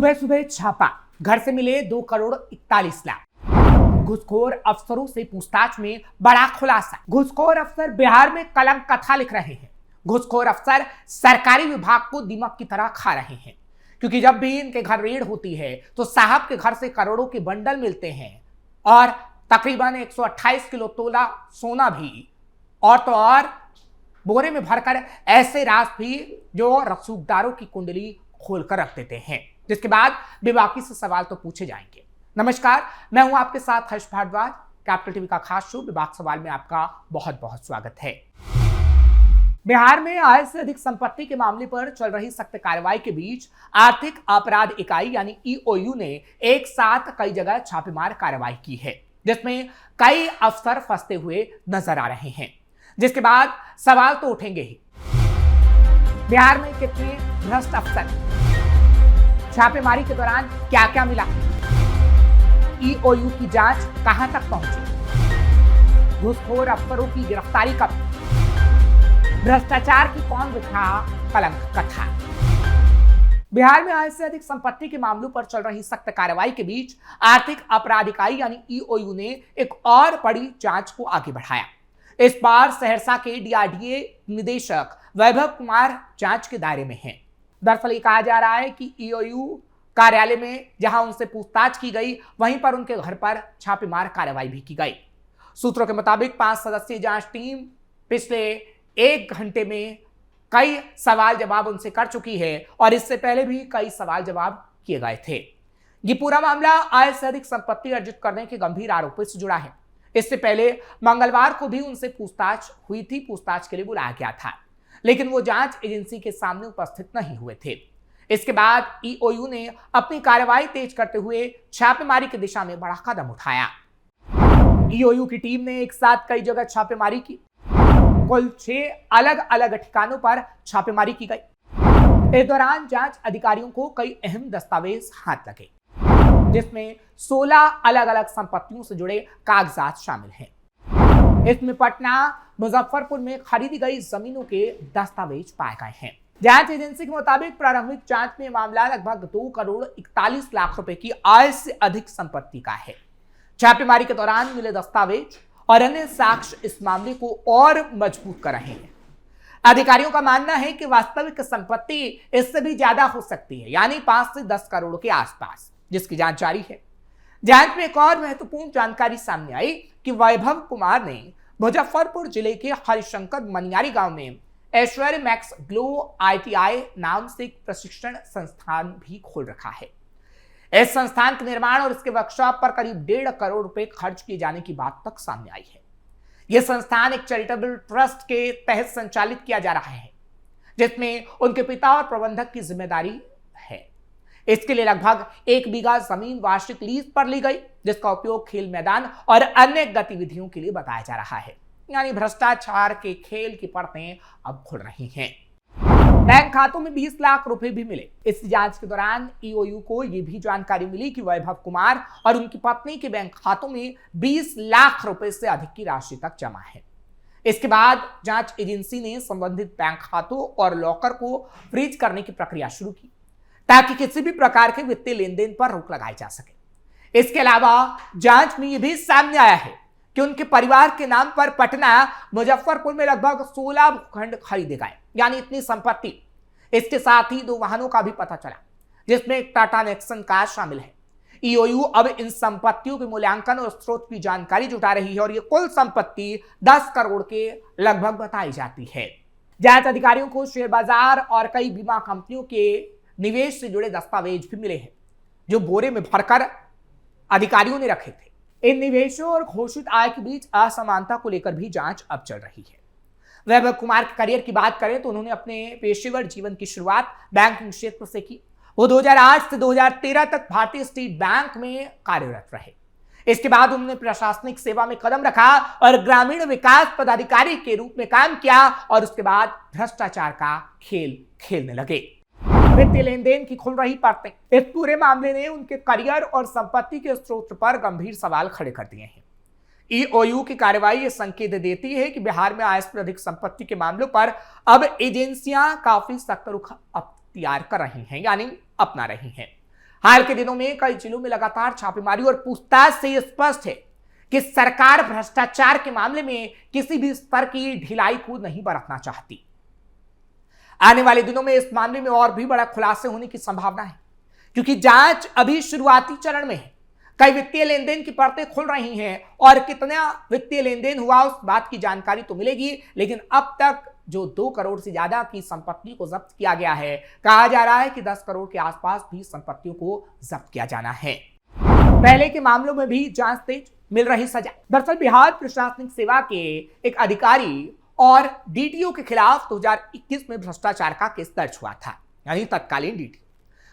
सुबह सुबह छापा, घर से मिले 2 करोड़ 41 लाख। घूसखोर अफसरों से पूछताछ में बड़ा खुलासा। घूसखोर अफसर बिहार में कलंक कथा लिख रहे हैं। घूसखोर अफसर सरकारी विभाग को दीमक की तरह खा रहे हैं, क्योंकि जब भी इनके घर रेड होती है तो साहब के घर से करोड़ों के बंडल मिलते हैं और तकरीबन 128 किलो तोला सोना भी, और तो और बोरे में भरकर ऐसे राज भी जो रसूखदारों की कुंडली खोलकर रख देते हैं, जिसके बाद बेबाकी से सवाल तो पूछे जाएंगे। नमस्कार, मैं हूं आपके साथ हर्ष भारद्वाज। कैपिटल टीवी का खास शो विवाद सवाल में आपका बहुत बहुत स्वागत है। बिहार में आय से अधिक संपत्ति के मामले पर चल रही सख्त कार्रवाई के बीच आर्थिक अपराध इकाई यानी ईओयू ने एक साथ कई जगह छापेमार कार्रवाई की है, जिसमें कई अफसर फंसते हुए नजर आ रहे हैं, जिसके बाद सवाल तो उठेंगे ही। बिहार में कितने भ्रष्ट अफसर, छापेमारी के दौरान क्या क्या मिला, ईओयू की जांच कहां तक पहुंची, घूसखोर अफसरों की गिरफ्तारी कब, भ्रष्टाचार की कौन लिखा कलंक कथा। बिहार में आय से अधिक संपत्ति के मामलों पर चल रही सख्त कार्रवाई के बीच आर्थिक अपराध इकाई यानी ईओयू ने एक और बड़ी जांच को आगे बढ़ाया। इस बार सहरसा के डीआरडीए निदेशक वैभव कुमार जांच के दायरे में हैं। दरअसल ये कहा जा रहा है कि ईओयू कार्यालय में जहां उनसे पूछताछ की गई, वहीं पर उनके घर पर छापेमार कार्रवाई भी की गई। सूत्रों के मुताबिक 5 सदस्यीय जांच टीम पिछले 1 घंटे में कई सवाल जवाब उनसे कर चुकी है और इससे पहले भी कई सवाल जवाब किए गए थे। ये पूरा मामला आय से अधिक संपत्ति अर्जित करने के गंभीर आरोपों से जुड़ा है। इससे पहले मंगलवार को भी उनसे पूछताछ हुई थी, पूछताछ के लिए बुलाया गया था, लेकिन वो जांच एजेंसी के सामने उपस्थित नहीं हुए थे। इसके बाद ईओयू ने अपनी कार्रवाई तेज करते हुए छापेमारी की दिशा में बड़ा कदम उठाया। ईओयू की टीम ने एक साथ कई जगह छापेमारी की। कुल 6 अलग अलग ठिकानों पर छापेमारी की गई। इस दौरान जांच अधिकारियों को कई अहम दस्तावेज हाथ लगे, जिसमें 16 अलग अलग संपत्तियों से जुड़े कागजात शामिल हैं। इसमें पटना, मुजफ्फरपुर में खरीदी गई जमीनों के दस्तावेज पाए गए हैं। जांच एजेंसी के मुताबिक प्रारंभिक जांच में मामला लगभग 2 करोड़ 41 लाख रुपए की आय से अधिक संपत्ति का है। छापेमारी के दौरान मिले दस्तावेज और अन्य साक्ष्य इस मामले को और मजबूत कर रहे हैं। अधिकारियों का मानना है कि वास्तविक संपत्ति इससे भी ज्यादा हो सकती है, यानी 5 से 10 करोड़ के आसपास, जिसकी जांच जारी है। जांच में एक और महत्वपूर्ण जानकारी सामने आई कि वैभव कुमार ने मुजफ्फरपुर जिले के हरिशंकर मनियारी गांव में ऐश्वर्य मैक्स ग्लो आईटीआई नाम से एक प्रशिक्षण संस्थान भी खोल रखा है। इस संस्थान के निर्माण और इसके वर्कशॉप पर करीब 1.5 करोड़ रुपए खर्च किए जाने की बात तक सामने आई है। यह संस्थान एक चैरिटेबल ट्रस्ट के तहत संचालित किया जा रहा है, जिसमें उनके पिता और प्रबंधक की जिम्मेदारी है। इसके लिए लगभग 1 बीघा जमीन वार्षिक लीज पर ली गई, जिसका उपयोग खेल मैदान और अन्य गतिविधियों के लिए बताया जा रहा है। यानी भ्रष्टाचार के खेल की परतें अब खुल रही हैं। बैंक खातों में 20 लाख रुपए भी मिले। इस जांच के दौरान ईओयू को यह भी जानकारी मिली कि वैभव कुमार और उनकी पत्नी के बैंक खातों में 20 लाख रुपए से अधिक की राशि तक जमा है। इसके बाद जांच एजेंसी ने संबंधित बैंक खातों और लॉकर को फ्रीज करने की प्रक्रिया शुरू की, ताकि किसी भी प्रकार के वित्तीय लेन देन पर रोक लगाई जा सके। इसके अलावा जांच में यह भी सामने आया है कि उनके परिवार के नाम पर पटना, मुजफ्फरपुर में लगभग 16 भूखंड खरीदे गए, यानी इतनी संपत्ति। इसके साथ ही 2 वाहनों का भी पता चला, जिसमें एक टाटा नेक्सन कार शामिल है। ईओयू अब इन संपत्तियों के मूल्यांकन और स्रोत की जानकारी जुटा रही है और ये कुल संपत्ति 10 करोड़ के लगभग बताई जाती है। जांच अधिकारियों को शेयर बाजार और कई बीमा कंपनियों के निवेश से जुड़े दस्तावेज भी मिले हैं, जो बोरे में भरकर अधिकारियों ने रखे थे। इन निवेशों और घोषित आय के बीच असमानता को लेकर भी जांच अब चल रही है। वैभव कुमार के करियर की बात करें तो उन्होंने अपने पेशेवर जीवन की शुरुआत बैंकिंग क्षेत्र से की। वो 2008 से 2013 तक भारतीय स्टेट बैंक में कार्यरत रहे। इसके बाद उन्होंने प्रशासनिक सेवा में कदम रखा और ग्रामीण विकास पदाधिकारी के रूप में काम किया और उसके बाद भ्रष्टाचार का खेल खेलने लगे। वित्तीय लेन देन की खुल रही परतें। इस पूरे मामले ने उनके करियर और संपत्ति के स्रोत पर गंभीर सवाल खड़े कर दिए हैं। ईओयू की कार्रवाई ये संकेत देती है कि बिहार में आय से अधिक संपत्ति के मामलों पर अब एजेंसियां काफी सख्त रुख अख्तियार कर रही हैं, यानी अपना रही हैं। हाल के दिनों में कई जिलों में लगातार छापेमारी और पूछताछ से स्पष्ट है कि सरकार भ्रष्टाचार के मामले में किसी भी स्तर की ढिलाई को नहीं बरतना चाहती। आने वाले दिनों में इस मामले में और भी बड़ा खुलासे होने की संभावना है, क्योंकि जांच अभी शुरुआती चरण में है। कई वित्तीय लेन देन की परतें खुल रही हैं और कितना वित्तीय लेन देन हुआ उस बात की जानकारी तो मिलेगी, लेकिन अब तक जो 2 करोड़ से ज्यादा की संपत्ति को जब्त किया गया है, कहा जा रहा है कि 10 करोड़ के आसपास भी संपत्तियों को जब्त किया जाना है। पहले के मामलों में भी जांच तेज, मिल रही सजा। दरअसल बिहार प्रशासनिक सेवा के एक अधिकारी और डीटीओ के खिलाफ 2021 में भ्रष्टाचार का केस दर्ज हुआ था, यानी तत्कालीन डीटीओ।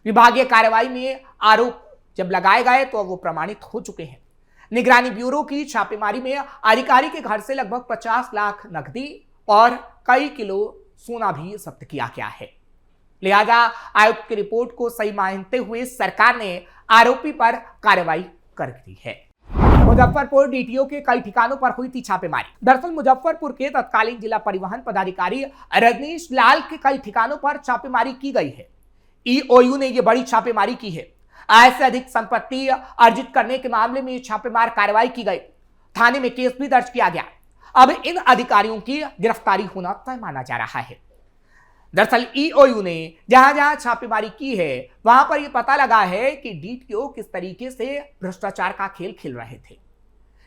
विभागीय कार्रवाई में आरोप जब लगाए गए तो वो प्रमाणित हो चुके हैं। निगरानी ब्यूरो की छापेमारी में अधिकारी के घर से लगभग 50 लाख नकदी और कई किलो सोना भी जब्त किया गया है। लिहाजा आयुक्त की रिपोर्ट को सही मानते हुए सरकार ने आरोपी पर कार्रवाई कर दी है। मुजफ्फरपुर डीटीओ के कई ठिकानों पर हुई थी छापेमारी। दरअसल मुजफ्फरपुर के तत्कालीन जिला परिवहन पदाधिकारी रजनीश लाल के कई ठिकानों पर छापेमारी की गई है। ईओयू ने यह बड़ी छापेमारी की है। आय से अधिक संपत्ति अर्जित करने के मामले में छापेमार कार्रवाई की गई। थाने में केस भी दर्ज किया गया। अब इन अधिकारियों की गिरफ्तारी होना तय माना जा रहा है। दरअसल ईओयू ने जहां जहां छापेमारी की है वहां पर यह पता लगा है कि डीटीओ किस तरीके से भ्रष्टाचार का खेल खेल रहे थे।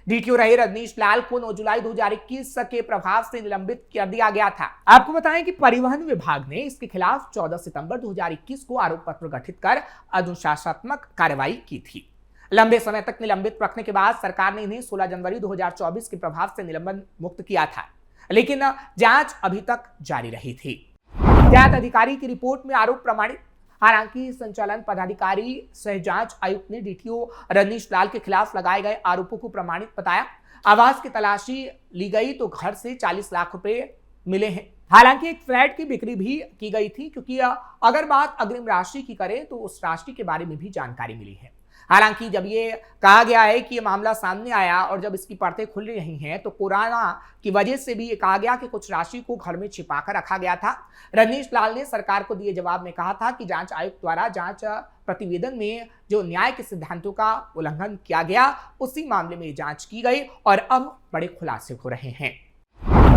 डीटीओ रहे रजनीश लाल को 9 जुलाई 2021 के प्रभाव से निलंबित कर दिया गया था। आपको बताएं कि परिवहन विभाग ने इसके खिलाफ 14 सितंबर 2021 को आरोप पत्र गठित कर अनुशासनात्मक कार्रवाई की थी। लंबे समय तक निलंबित रखने के बाद सरकार ने इन्हें 16 जनवरी 2024 के प्रभाव से निलंबन मुक्त किया था, लेकिन जांच अभी तक जारी रही थी। जांच अधिकारी की रिपोर्ट में आरोप प्रमाणित। हालांकि संचालन पदाधिकारी सह जांच आयुक्त ने डीटीओ रजनीश लाल के खिलाफ लगाए गए आरोपों को प्रमाणित बताया। आवास की तलाशी ली गई तो घर से 40 लाख रुपए मिले हैं। हालांकि एक फ्लैट की बिक्री भी की गई थी, क्योंकि अगर बात अग्रिम राशि की करें तो उस राशि के बारे में भी जानकारी मिली है। हालांकि जब ये कहा गया है कि ये मामला सामने आया और जब इसकी परतें खुल रही हैं तो कोरोना की वजह से भी ये कहा गया कि कुछ राशि को घर में छिपाकर रखा गया था। रजनीश लाल ने सरकार को दिए जवाब में कहा था कि जांच आयुक्त द्वारा जांच प्रतिवेदन में जो न्याय के सिद्धांतों का उल्लंघन किया गया उसी मामले में जांच की गई और अब बड़े खुलासे हो रहे हैं।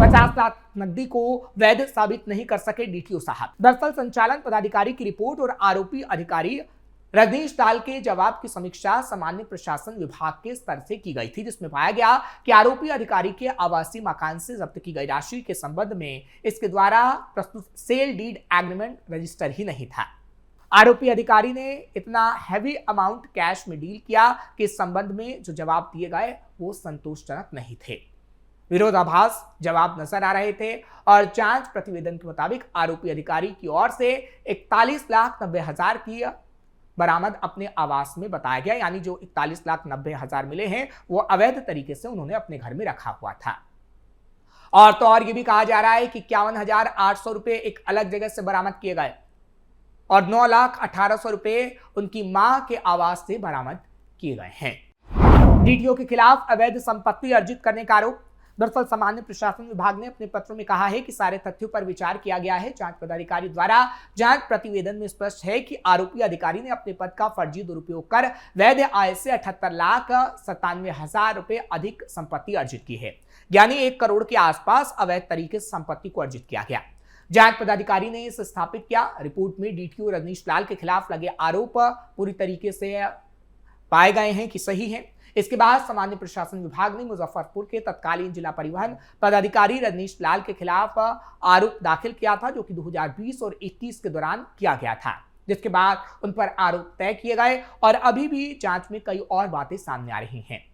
50 लाख नकदी को वैध साबित नहीं कर सके डीटीओ साहब। दरअसल संचालन पदाधिकारी की रिपोर्ट और आरोपी अधिकारी रजनीश लाल के जवाब की समीक्षा सामान्य प्रशासन विभाग के स्तर से की गई थी, जिसमें पाया गया कि आरोपी अधिकारी के आवासीय मकान से जब्त की गई राशि के संबंध में इसके द्वारा प्रस्तुत सेल डीड एग्रीमेंट रजिस्टर ही नहीं था। आरोपी अधिकारी ने इतना हैवी अमाउंट कैश में डील किया कि इस संबंध में जो जवाब दिए गए वो संतोषजनक नहीं थे। विरोधाभास जवाब नजर आ रहे थे और जांच प्रतिवेदन के मुताबिक आरोपी अधिकारी की ओर से 41,90,000 की बरामद अपने आवास में बताया गया, यानी जो 41,90,000 मिले हैं वो अवैध तरीके से उन्होंने अपने घर में रखा हुआ था। और तो और ये भी कहा जा रहा है कि 51,800 रुपए एक अलग जगह से बरामद किए गए और 9,18,000 रुपए उनकी मां के आवास से बरामद किए गए हैं। डीटीओ के खिलाफ अवैध संपत्ति अर्जित करने का आरोप। दरअसल सामान्य प्रशासन विभाग ने अपने पत्र में कहा है कि सारे तथ्यों पर विचार किया गया है। जांच पदाधिकारी द्वारा जांच प्रतिवेदन में स्पष्ट है कि आरोपी अधिकारी ने अपने पद का फर्जी दुरुपयोग कर वैध आय से 78,97,000 रुपए अधिक संपत्ति अर्जित की है, यानी 1 करोड़ के आसपास अवैध तरीके से संपत्ति को अर्जित किया गया। जांच पदाधिकारी ने इसे स्थापित किया। रिपोर्ट में डीटीओ रजनीश लाल के खिलाफ लगे आरोप पूरी तरीके से पाए गए हैं कि सही है। इसके बाद सामान्य प्रशासन विभाग ने मुजफ्फरपुर के तत्कालीन जिला परिवहन पदाधिकारी रजनीश लाल के खिलाफ आरोप दाखिल किया था, जो कि 2020 और 21 के दौरान किया गया था, जिसके बाद उन पर आरोप तय किए गए और अभी भी जांच में कई और बातें सामने आ रही हैं।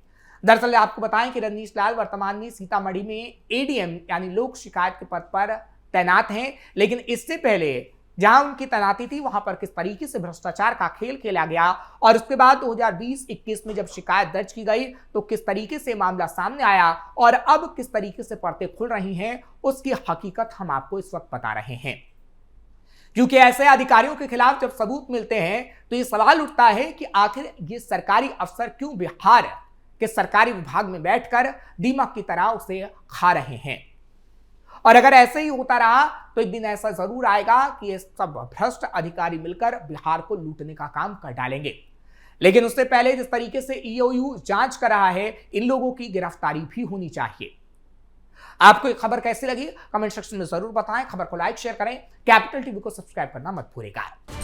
दरअसल आपको बताएं कि रजनीश लाल वर्तमान में सीतामढ़ी में एडीएम यानी लोक शिकायत के पद पर तैनात हैं, लेकिन इससे पहले जहां उनकी तैनाती थी वहां पर किस तरीके से भ्रष्टाचार का खेल खेला गया और उसके बाद 2020-21 में जब शिकायत दर्ज की गई तो किस तरीके से मामला सामने आया और अब किस तरीके से परतें खुल रही हैं, उसकी हकीकत हम आपको इस वक्त बता रहे हैं। क्योंकि ऐसे अधिकारियों के खिलाफ जब सबूत मिलते हैं तो ये सवाल उठता है कि आखिर ये सरकारी अफसर क्यों बिहार के सरकारी विभाग में बैठकर दीमक की तरह उसे खा रहे हैं। और अगर ऐसे ही होता रहा तो एक दिन ऐसा जरूर आएगा कि ये सब भ्रष्ट अधिकारी मिलकर बिहार को लूटने का काम कर डालेंगे। लेकिन उससे पहले जिस तरीके से ईओयू जांच कर रहा है, इन लोगों की गिरफ्तारी भी होनी चाहिए। आपको ये खबर कैसी लगी कमेंट सेक्शन में जरूर बताएं। खबर को लाइक शेयर करें, कैपिटल टीवी को सब्सक्राइब करना मत भूलिएगा।